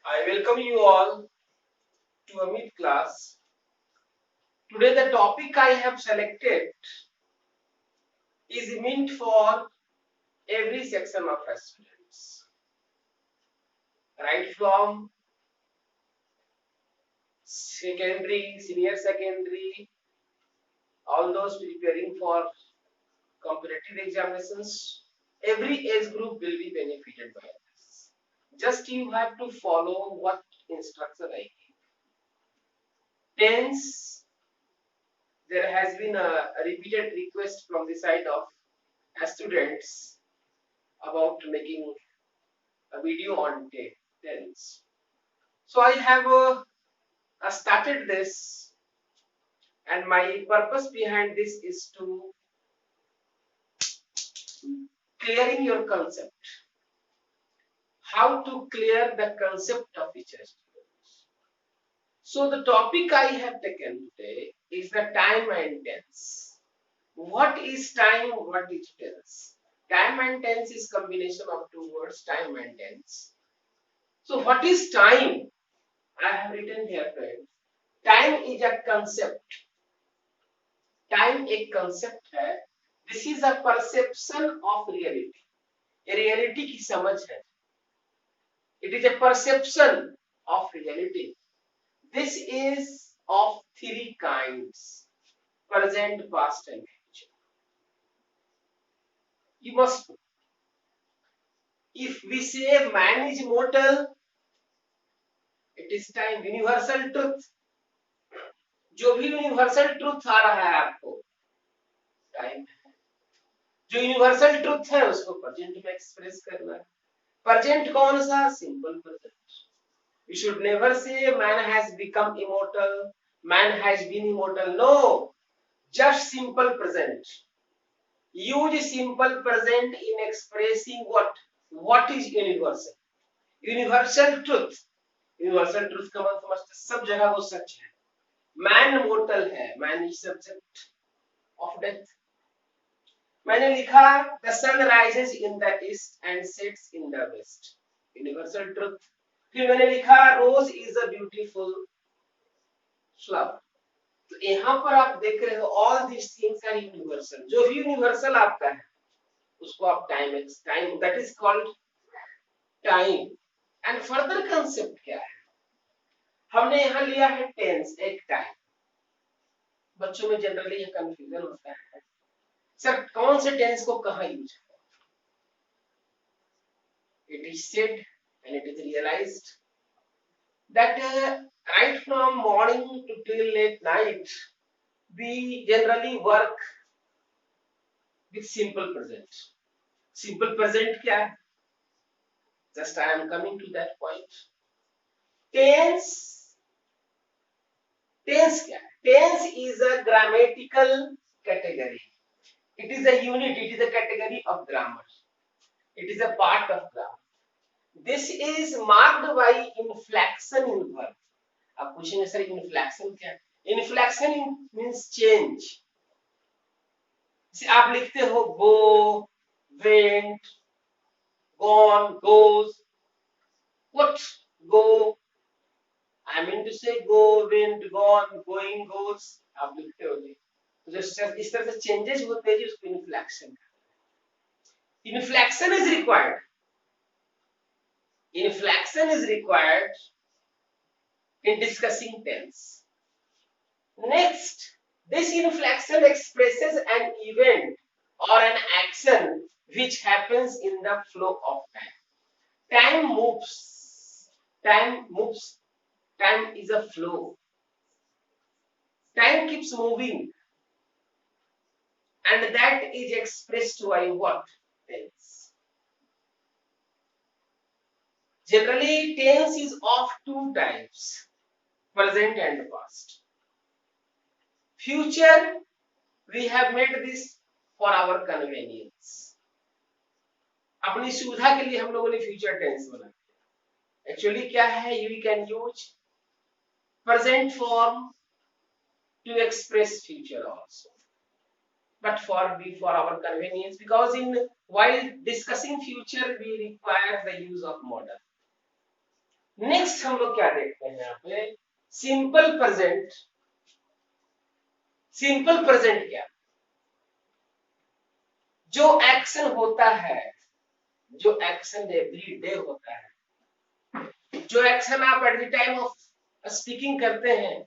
I welcome you all to Amit class. Today the topic I have selected is meant for every section of our students, right from secondary, senior secondary, all those preparing for competitive examinations. Every age group will be benefited by this. Just you have to follow what instruction I give. Tense, there has been a repeated request from the side of students about making a video on tens. So I have started this, and my purpose behind this is to clearing your concept. How to clear the concept of each students. So the topic I have taken today is the time and tense. What is time? What is tense? Time and tense is combination of two words, time and tense. So what is time? I have written here, friends. Time is a concept. Time एक concept है. This is a perception of reality. ये reality की समझ है. It is a perception of reality. This is of three kinds: present, past and future. You must know. If we say man is mortal, it is time. Universal truth. जो भी universal truth आ रहा है आपको, time है. जो universal truth है उसको present में एक्सप्रेस करना है. प्रेजेंट कौन सा? Simple present. You should never say man has become immortal, man has been immortal. No, just simple present. Use simple present in expressing what is universal. Universal truth. Universal truth का मतलब समझते सब जगह वो सच है. Man mortal है, man is subject of death. मैंने लिखा the sun rises in the east and sets in the west. Universal truth. फिर मैंने लिखा rose is a beautiful flower. तो यहाँ पर आप देख रहे हो all this things are universal. जो भी यूनिवर्सल आपका है उसको आप time that is called time. And further concept क्या है? हमने यहाँ लिया है टेंस, एक टाइम. बच्चों में जनरली ये कंफ्यूजन होता है, सर कौन से टेंस को कहाँ यूज है? It is said and it is realized that right from morning to till late night we generally work with simple present. Simple present क्या है? Just I am coming to that point. Tense. Tense क्या है? Tense is a grammatical category. It is a unit. It is a category of grammar. It is a part of grammar. This is marked by inflection in verb. आप पूछेंगे sir inflection क्या है? Inflection means change. आप लिखते हो go, went, gone, goes. What? Go, I mean to say go, went, gone, going, goes. आप लिखते हो जी. तो जो इस तरह से चेंजेस होते हैं जी उसको inflection. Inflection is required. Inflection is required in discussing tense. Next, this inflection expresses an event or an action which happens in the flow of time. Time moves. Time moves. Time is a flow. Time keeps moving. And that is expressed by what? Tense. Generally, tense is of two types: present and past. Future, we have made this for our convenience. अपनी सुविधा के लिए हम लोगों ने future tense बना दिया. Actually क्या है? You can use present form to express future also, but for our convenience, because while discussing future we require the use of modal. Next हम लोग क्या देखते हैं यहाँ पे, सिंपल प्रेजेंट। सिंपल प्रेजेंट क्या, जो एक्शन होता है, जो एक्शन एवरी डे होता है, जो एक्शन आप at the time of speaking करते हैं,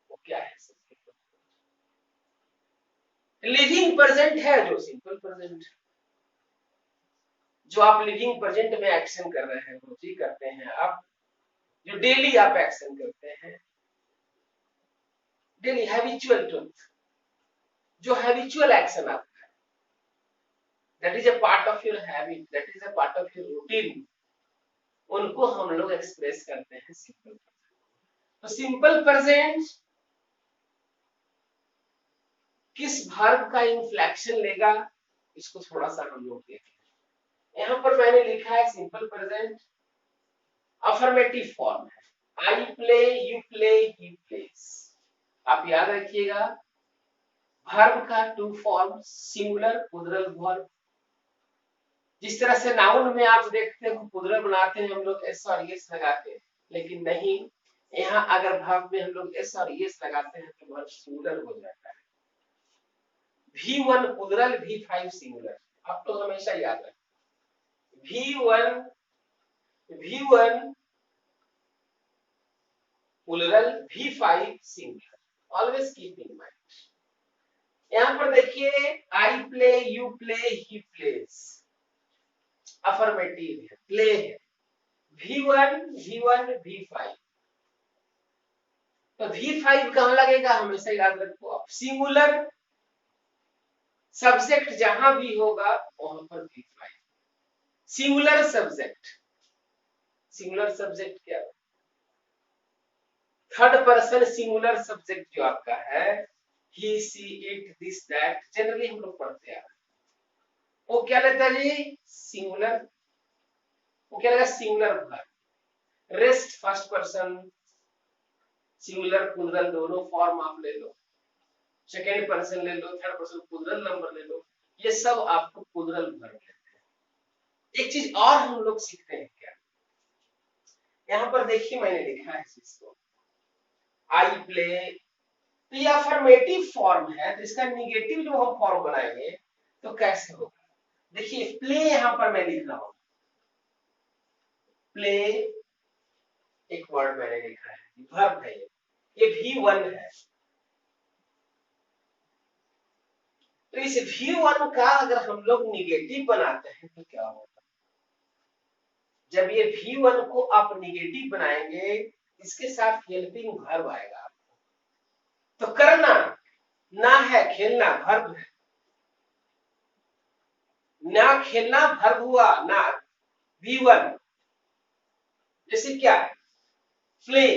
वो क्या है? लिविंग प्रेजेंट है जो सिंपल प्रेजेंट, जो आप लिविंग प्रेजेंट में एक्शन कर रहे हैं वो जी करते हैं आप, जो डेली आप एक्शन करते हैं, डेली हैबिचुअल ट्रूथ, जो हैबिचुअल एक्शन आपका है, that is a part of your habit, that is a part of your routine, उनको हम लोग एक्सप्रेस करते हैं सिंपल प्रेजेंट। तो सिंपल प्रेजेंट किस वर्ब का इन्फ्लेक्शन लेगा, इसको थोड़ा सा हम लोग देखें। यहां पर मैंने लिखा है सिंपल प्रेजेंट अफर्मेटिव फॉर्म है, I play, you play, he plays. आप याद रखिएगा वर्ब का two form, singular plural verb. जिस तरह से नाउन में आप देखते हो प्लूरल बनाते हैं हम लोग एस और एस लगा के, लेकिन नहीं, यहाँ अगर वर्ब में हम लोग एस और एस लगाते हैं तो वर्ब सिंगुलर हो जाता है। V1 प्लूरल, V5 सिंगुलर, आप तो हमेशा याद रखें V1 plural, V5 singular, always keep in mind. यहां पर देखिए I play, you play, he plays, affirmative है, प्ले है, V1 V5, तो V5 कहां लगेगा हमेशा याद रखो आप, सिंगुलर सब्जेक्ट जहां भी होगा वहां पर V5। Singular subject, singular subject क्या है, थर्ड पर्सन सिंगुलर सब्जेक्ट जो आपका है, ही, सी, इट, दिस, दैट, जनरली हम लोग पढ़ते हैं, वो क्या लेता है जी, सिंगुलर, वो क्या लेगा singular verb. Rest first person singular plural दोनों फॉर्म आप ले लो, सेकेंड पर्सन ले लो, थर्ड पर्सन प्लूरल नंबर ले लो, ये सब आपको प्लूरल वर्ब लेते हैं। एक चीज और हम लोग सीखते हैं क्या, यहाँ पर देखिए मैंने लिखा है इसको, आई प्ले, तो ये अफर्मेटिव फॉर्म है, तो इसका निगेटिव जो हम फॉर्म बनाएंगे तो कैसे होगा, देखिए प्ले यहां पर मैं लिख रहा हूं, प्ले एक वर्ड मैंने लिखा है, वर्ब है ये V1 है, तो इस V1 का अगर हम लोग निगेटिव बनाते हैं तो क्या होगा, जब ये V1 को आप निगेटिव बनाएंगे, इसके साथ हेल्पिंग वर्ब आएगा आपको, तो करना ना है, खेलना वर्ब है, ना खेलना वर्ब हुआ, ना V1, जैसे क्या प्ले,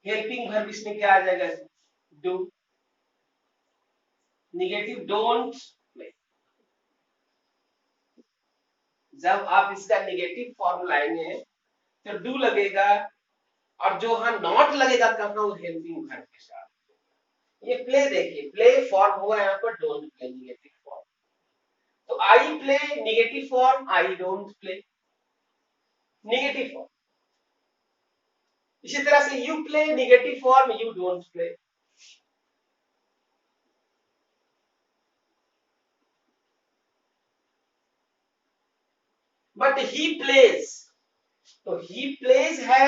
हेल्पिंग वर्ब इसमें क्या आ जाएगा, डू, निगेटिव डोंट प्ले, जब आप इसका निगेटिव फॉर्म लाएंगे तो डू लगेगा, और जो हाँ नॉट लगेगा कहां, वो हेल्पिंग वर्ब के साथ। ये प्ले देखिए, प्ले फॉर्म हुआ यहाँ पर, डोंट प्ले निगेटिव फॉर्म, तो I play negative form, I don't play negative form, इसी तरह से you play negative form, you don't play. But he plays, तो ही प्लेज है,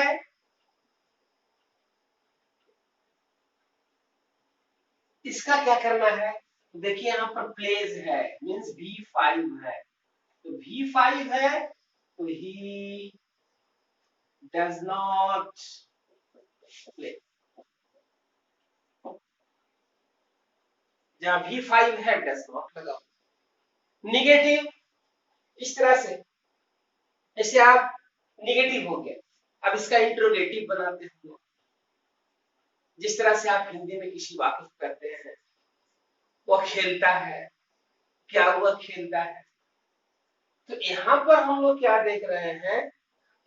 इसका क्या करना है, देखिए यहाँ पर प्लेज है मींस V5 है, तो V5 है तो ही डज नॉट प्ले, जहां V5 है डज नॉट लगाओ, निगेटिव इस तरह से, जैसे आप निगेटिव हो गया, अब इसका इंट्रोगेटिव बनाते हैं, जिस तरह से आप हिंदी में किसी वाकिफ करते हैं, वो खेलता है, क्या हुआ खेलता है, तो यहाँ पर हम लोग क्या देख रहे हैं,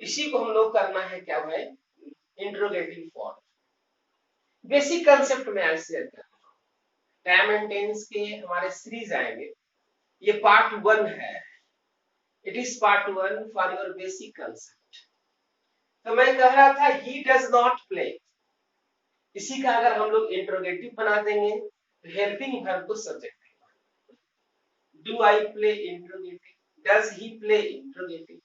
इसी को हम लोग करना है क्या भाई, इंट्रोगेटिव फॉर्म। बेसिक कंसेप्ट में आज शेयर कर रहा हूं, टाइम एंड टेंस के हमारे सीरीज आएंगे, ये पार्ट 1 है, it is part 1 for your basic concept. तो मैं कह रहा था ही डज नॉट प्ले, इसी का अगर हम लोग इंट्रोगेटिव बना देंगे तो हेल्पिंग वर्ब को subject, do I play interrogative, does he play interrogative.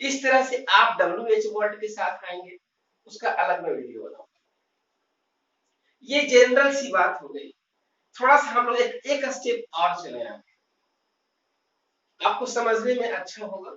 इस तरह से आप WH वर्ड के साथ आएंगे, उसका अलग मैं वीडियो बनाऊंगा। ये जनरल सी बात हो गई। थोड़ा सा हम लोग एक स्टेप और चले आगे, आपको समझने में अच्छा होगा।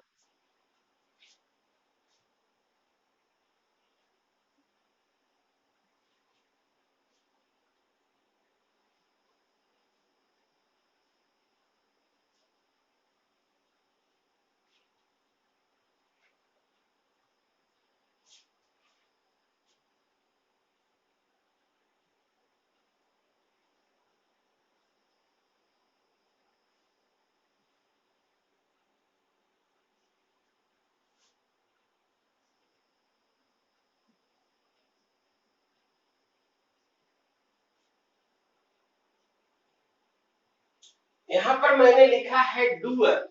यहां पर मैंने लिखा है डूअर,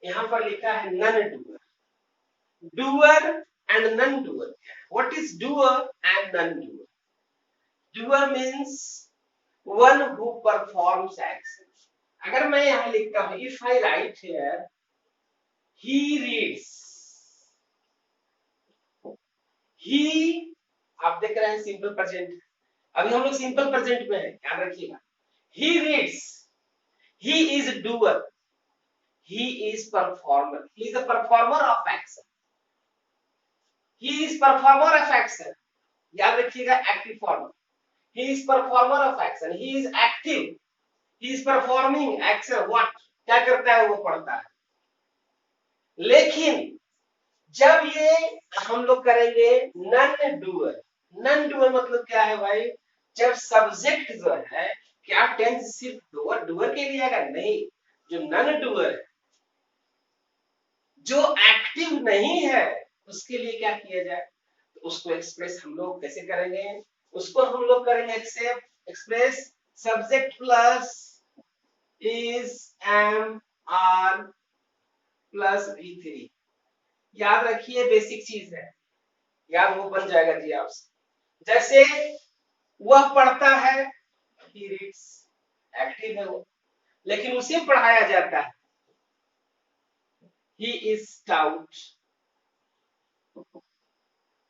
यहां पर लिखा है non doer. Doer and non doer, what is doer and non doer? Doer means one who performs action. अगर मैं यहां लिखता हूं, if I write here he reads, he, आप देख रहे हैं सिंपल प्रेजेंट, अभी हम लोग सिंपल प्रेजेंट में है, याद रखिएगा। He reads, he is doer, he is performer, he is a performer of action, he is performer of action, याद रखिएगा active form, he is performer of action, he is active, he is performing action, what, क्या करता है वो पढ़ता है। लेकिन जब ये हम लोग करेंगे नन डूअर, नन डूअर मतलब क्या है भाई, जब सब्जेक्ट जो है, क्या टेंस सिर्फ डूअर डूअर के लिए आएगा? नहीं, जो नन डूअर है, जो एक्टिव नहीं है, उसके लिए क्या किया जाए, तो उसको एक्सप्रेस हम लोग कैसे करेंगे, उसको हम लोग करेंगे express subject plus is am are plus V3। याद रखिए बेसिक चीज है, याद वो बन जाएगा जी आपसे। जैसे वह पढ़ता है, he reads, एक्टिव है वो, लेकिन उसे पढ़ाया जाता है, he is stout,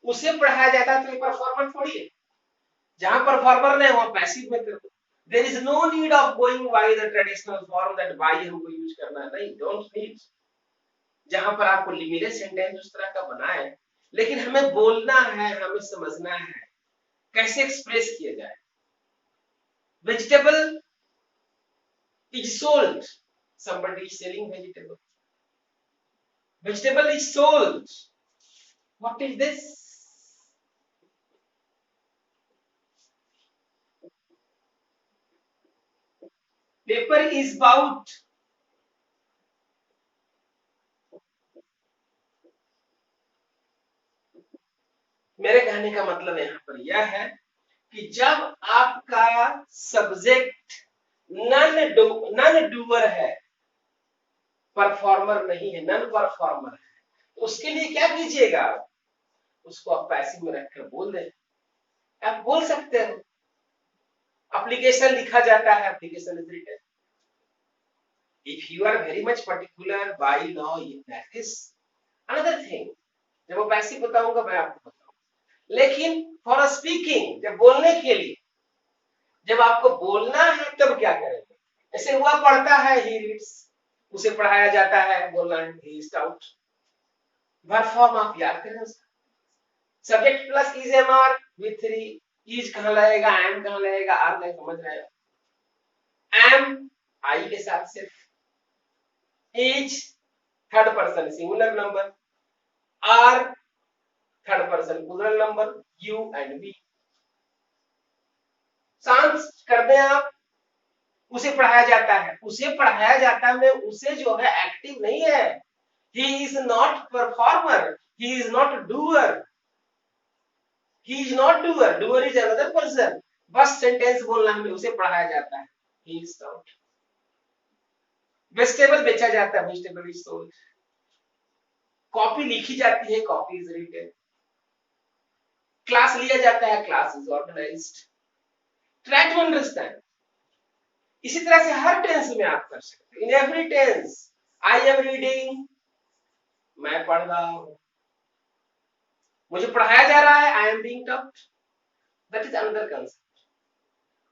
उसे पढ़ाया जाता है, तो ये परफॉर्मर थोड़ी है। जहां परफॉर्मर नहीं वहां पैसिव में करो। There is no need of going by the traditional form that by हमको यूज करना है, नहीं, डोंट नीड। जहां पर आपको लिमिटेड सेंटेंस उस तरह का बनाए, लेकिन हमें बोलना है, हमें समझना है कैसे एक्सप्रेस किया जाए। Vegetable is sold, somebody is selling vegetable, vegetable is sold, what is this? Paper is bought, मेरे कहने का मतलब यहाँ पर यह है कि जब आपका सब्जेक्ट नन डूअर है, परफॉर्मर नहीं है, नन परफॉर्मर है, तो उसके लिए क्या कीजिएगा, उसको आप पैसिव में रखकर बोल दें। आप बोल सकते हो, एप्लीकेशन लिखा जाता है, application is written. If you are very much particular by law, that is another thing, जब वो पैसिव बताऊंगा मैं आपको बताऊंगा। लेकिन फॉर स्पीकिंग, जब बोलने के लिए, जब आपको बोलना है तब क्या करेंगे, ऐसे हुआ पढ़ता है, ही रीड्स, उसे पढ़ाया जाता है, बोलना है, he is out. Verb form आप याद करें उसका, subject plus is am are V3, is कहां लगेगा, एम कहां लगेगा, आर नहीं, समझ रहे हो। एम आई के साथ सिर्फ, is third person singular number, are third person plural number, you and we. शांत कर दें आप, उसे पढ़ाया जाता है, उसे पढ़ाया जाता है में उसे जो है एक्टिव नहीं है, he is not performer, he is not doer, he is not doer, doer is another person। बस सेंटेंस बोलना हमें, उसे पढ़ाया जाता है, he is taught। वेजिटेबल बेचा जाता है, वेजिटेबल इज सोल्ड। कॉपी लिखी जाती है, कॉपी इज रिटन। क्लास लिया जाता है, class is organized. Try to understand. इसी तरह से हर टेंस में आप कर सकते हैं। In every tense, I am reading, मैं पढ़ रहा हूं, मुझे पढ़ाया जा रहा है, I am being taught. That is another concept.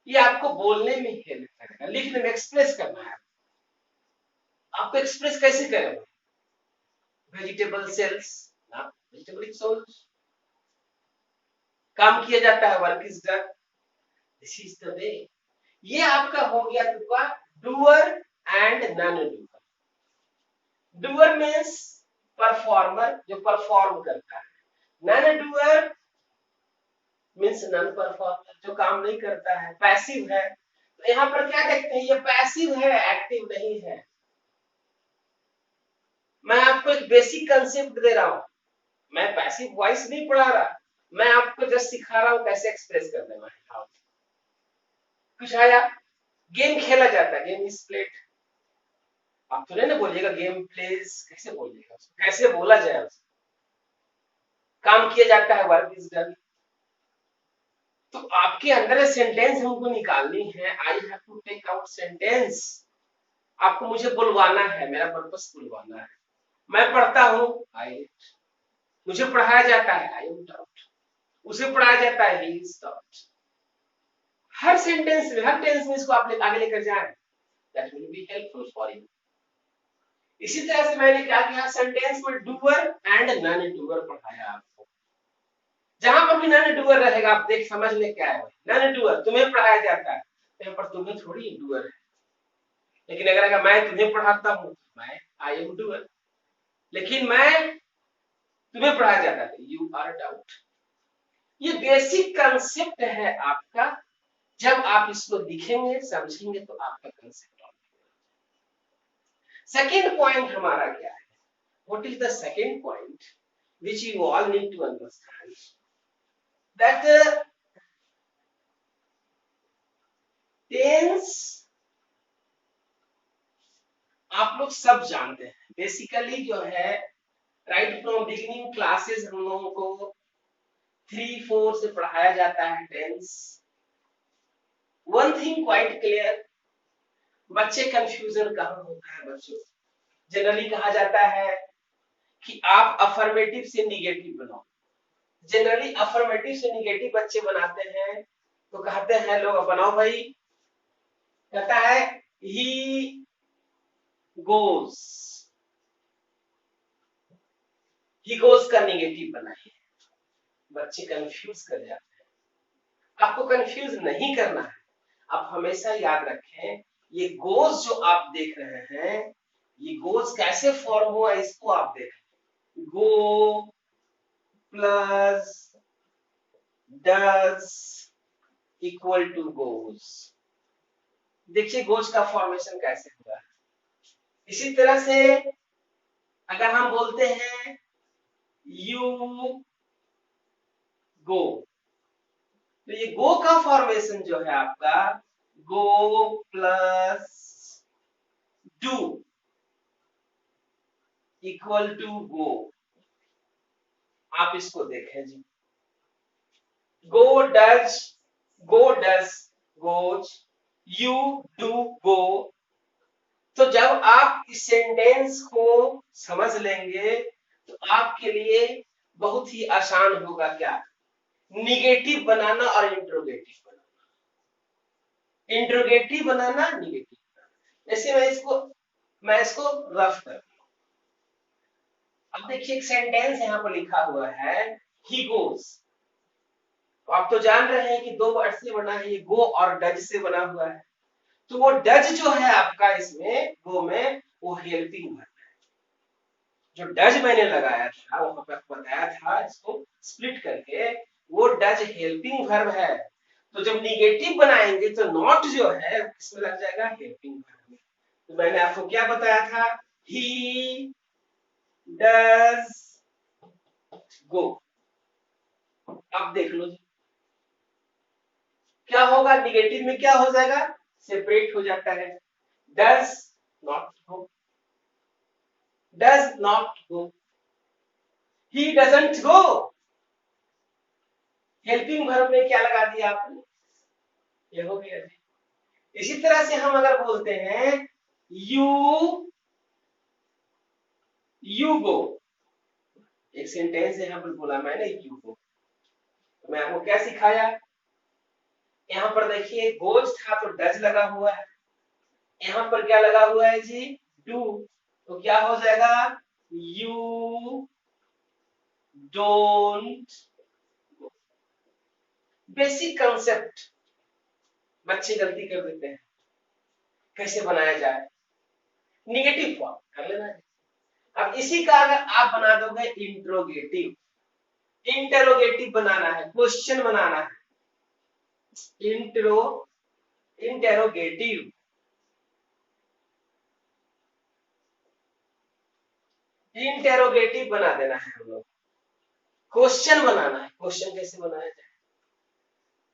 ये आपको बोलने में हेल्प करेगा, लिखने में, एक्सप्रेस करना है। आपको एक्सप्रेस कैसे करेंगे? वेजिटेबल सेल्स ना, वेजिटेबल सोल्स। काम किया जाता है, work is done, this is the way. ये आपका हो गया आपका doer and non doer. Doer means performer, जो परफॉर्म करता है। Non doer means non performer, जो काम नहीं करता है, पैसिव है। तो यहां पर क्या देखते हैं, ये पैसिव है, एक्टिव नहीं है। मैं आपको एक बेसिक कंसेप्ट दे रहा हूं, मैं पैसिव वॉइस नहीं पढ़ा रहा, मैं आपको जस्ट सिखा रहा हूं कैसे एक्सप्रेस करने में। कुछ आया? गेम खेला जाता है, गेम इज प्लेड। आप तो नहीं ना बोलिएगा गेम प्लेज, कैसे बोलिएगा, कैसे बोला जाए उसको? काम किया जाता है, वर्क इज डन। तो आपके अंदर सेंटेंस हमको निकालनी है। I have to take out sentence. आपको मुझे बुलवाना है, मेरा पर्पस बुलवाना है। मैं पढ़ता हूं, आई, मुझे पढ़ाया जाता है, आई एम टॉट, उसे पढ़ाया जाता है, he is taught. Her sentence में, हर टेंस में इसको आप आगे लेकर जाएं, that will be helpful for you. इसी तरह से मैंने क्या किया, सेंटेंस में डूअर एंड नॉन डूअर पढ़ाया आपको। जहां पर भी नॉन डूअर रहेगा, आप देख समझ ले क्या है। नॉन डूअर तुम्हें पढ़ाया जाता है, यहाँ पर तुम्हें थोड़ी डूअर है। लेकिन अगर मैं तुम्हें पढ़ाता हूं, मैं आई एम डूअर। लेकिन मैं तुम्हें पढ़ाया जाता है, यू आर डाउट। ये बेसिक कंसेप्ट है आपका। जब आप इसको दिखेंगे, समझेंगे, तो आपका कंसेप्ट। सेकेंड पॉइंट हमारा क्या है? What is the second point which you all need to understand, that tense आप लोग सब जानते हैं। बेसिकली जो है, राइट फ्रॉम बिगिनिंग क्लासेस हम लोगों को 3-4 से पढ़ाया जाता है tense. One thing quite clear, बच्चे कंफ्यूजन कहां होता है बच्चों? जनरली कहा जाता है कि आप अफर्मेटिव से निगेटिव बनाओ। जनरली अफर्मेटिव से निगेटिव बच्चे बनाते हैं, तो कहते हैं लोग बनाओ भाई, कहता है ही गोज, ही गोज का निगेटिव बनाइए। बच्चे कंफ्यूज कर जाते हैं। आपको कंफ्यूज नहीं करना है। आप हमेशा याद रखें, ये गोज जो आप देख रहे हैं, ये गोज कैसे फॉर्म हुआ इसको आप देखें। Go plus does equal to goes. देखिए गोज का फॉर्मेशन कैसे हुआ। इसी तरह से अगर हम बोलते हैं यू गो, तो ये गो का फॉर्मेशन जो है आपका, go plus do equal to go. आप इसको देखें जी, go does, go does goes, you do go. तो जब आप इस सेंटेंस को समझ लेंगे, तो आपके लिए बहुत ही आसान होगा क्या, निगेटिव बनाना और इंट्रोगेटिव बनाना। इंट्रोगेटिव बनाना, निगेटिव बनाना। जैसे मैं इसको रफ कर, अब देखिए एक सेंटेंस यहां पर लिखा हुआ है, ही गोज। तो आप तो जान रहे हैं कि दो वर्ड से बना है, ये गो और डज से बना हुआ है। तो वो डज जो है आपका इसमें गो में, वो हेल्पिंग वर्ब है। जो डज मैंने लगाया था, वहां पर बताया था इसको स्प्लिट करके, वो डज हेल्पिंग वर्ब है। तो जब निगेटिव बनाएंगे तो नॉट जो है किसमें लग जाएगा, हेल्पिंग वर्ब में। तो मैंने आपको क्या बताया था, ही डज गो। अब देख लो जी क्या होगा, निगेटिव में क्या हो जाएगा, सेपरेट हो जाता है। Does not go, does not go. He doesn't go, helping verb में क्या लगा दिया आपने, ये हो गया जी। इसी तरह से हम अगर बोलते हैं यू गो, एक सेंटेंस यहाँ पर बोला मैंने यू गो, तो मैं आपको क्या सिखाया, यहाँ पर देखिए गोज था तो डज लगा हुआ है, यहाँ पर क्या लगा हुआ है जी, डू, तो क्या हो जाएगा, यू डोंट। बेसिक कंसेप्ट बच्चे गलती कर देते हैं, कैसे बनाया जाए, निगेटिव फॉर्म कर लेना है। अब इसी का अगर आप बना दोगे इंट्रोगेटिव, इंटेरोगेटिव बनाना है, क्वेश्चन बनाना है, इंटेरोगेटिव, इंटेरोगेटिव बना देना है हम लोग, क्वेश्चन बनाना है, क्वेश्चन कैसे बनाया जाए,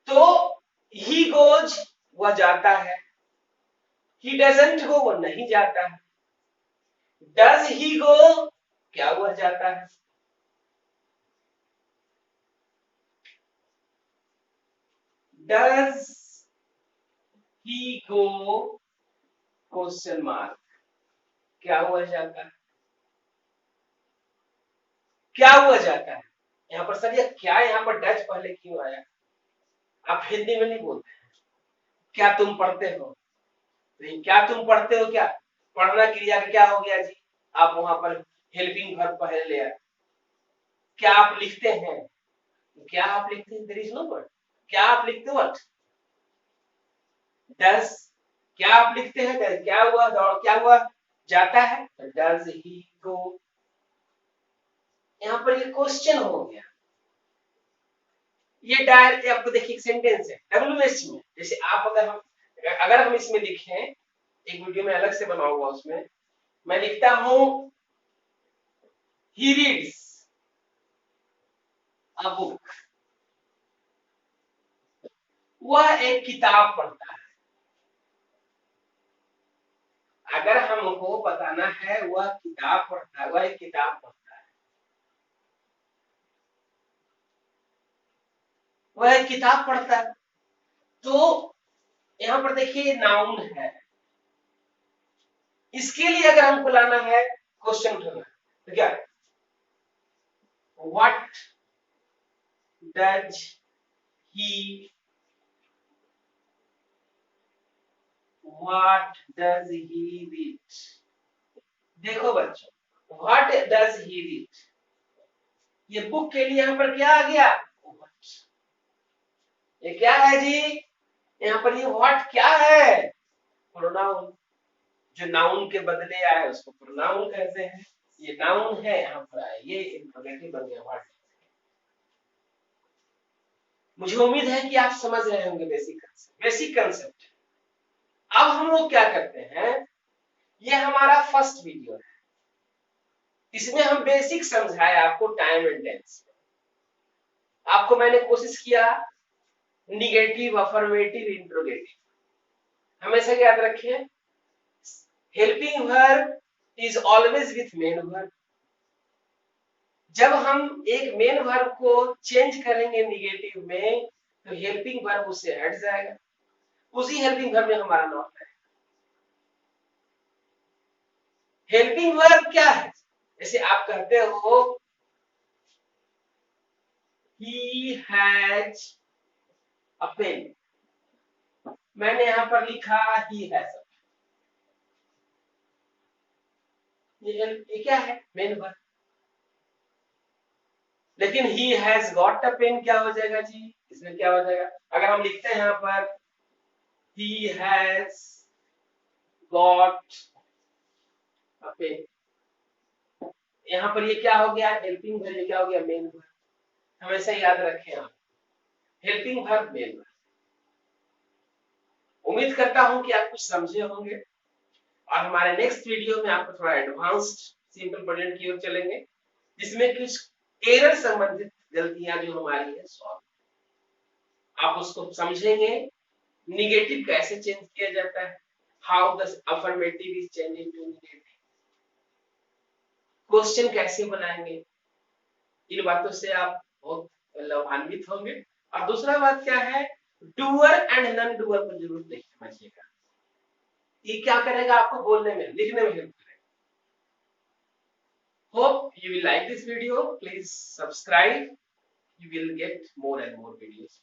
तो ही गोज वह जाता है, ही डजंट गो वो नहीं जाता है, डज ही गो क्या वह जाता है, does he go question mark क्या हुआ जाता है, क्या हुआ जाता है। यहाँ पर सर ये क्या, यहाँ पर डज पहले क्यों आया, आप हिंदी में नहीं बोलते हैं, क्या तुम पढ़ते हो, नहीं क्या तुम पढ़ते हो, क्या पढ़ना क्रिया का क्या हो गया जी, आप वहां पर हेल्पिंग वर्ब पहले ले आए, क्या आप लिखते हैं, क्या आप लिखते हैं, देयर इज नो वर्ड, क्या आप लिखते हो, व्हाट डज, क्या आप लिखते हैं, क्या हुआ दौड़, क्या हुआ जाता है, डज ही गो, यहाँ पर ये क्वेश्चन हो गया, ये डायरेक्ट आपको देखिए सेंटेंस है डब्ल्यूएच में, जैसे आप अगर हम इसमें लिखें, एक वीडियो में अलग से बनाऊंगा, उसमें मैं लिखता हूं ही रीड्स अ बुक, वह एक किताब पढ़ता है, अगर हमको बताना है वह किताब पढ़ता है, वह एक किताब पढ़ता है, वह एक किताब पढ़ता है, तो यहाँ पर देखिए नाउन है, इसके लिए अगर हमको लाना है क्वेश्चन उठाना है, तो क्या, what does he, what does he read, देखो बच्चों व्हाट डज ही रीड, ये बुक के लिए यहाँ पर क्या आ गया, ये क्या है जी, यहाँ पर ये व्हाट क्या है, प्रोनाउन, जो नाउन के बदले आया है उसको प्रोनाउन कहते हैं, ये नाउन है यहाँ पर आया, ये इंट्रोगेटिव बन गया व्हाट। मुझे उम्मीद है कि आप समझ रहे होंगे बेसिक कंसेप्ट। अब हम लोग क्या करते हैं, ये हमारा फर्स्ट वीडियो है, इसमें हम बेसिक समझाए आपको टाइम एंड टेंस, आपको मैंने कोशिश किया निगेटिव, अफर्मेटिव, इंट्रोगेटिव, हमेशा याद रखिए helping verb is always with main verb, जब हम एक मेन वर्ब को चेंज करेंगे निगेटिव में, तो हेल्पिंग वर्ब उससे हट जाएगा, उसी हेल्पिंग वर्ब में हमारा नाम है। हेल्पिंग वर्ब क्या है, जैसे आप कहते हो ही हैज अ पेन, मैंने यहां पर लिखा ही हैज, ये क्या है, मेन वर्ब, लेकिन he has got a pen क्या हो जाएगा जी, इसमें क्या हो जाएगा, अगर हम लिखते हैं यहाँ पर he has got a pen, यहाँ पर ये क्या हो गया, हेल्पिंग वर्ब, ये क्या हो गया, मेन वर्ब, हमेशा याद रखें आप, हेल्पिंग वर्ब मेन वर्ब। उम्मीद करता हूं कि आप कुछ समझे होंगे, और हमारे नेक्स्ट वीडियो में आपको थोड़ा एडवांस्ड सिंपल प्रेजेंट की ओर चलेंगे, जिसमें कुछ एरर संबंधित गलतियां जो हमारी है सॉल्व, आप उसको समझेंगे, निगेटिव कैसे चेंज किया जाता है, how the affirmative is change into negative, question कैसे बनाएंगे, इन बातों से आप बहुत लाभान्वित होंगे। और दूसरा बात क्या है, डूअर एंड नॉन डूअर को जरूर नहीं समझिएगा। ये क्या करेगा आपको बोलने में, लिखने में हेल्प करेगा। Hope you will like this video. Please subscribe. You will get more and more videos.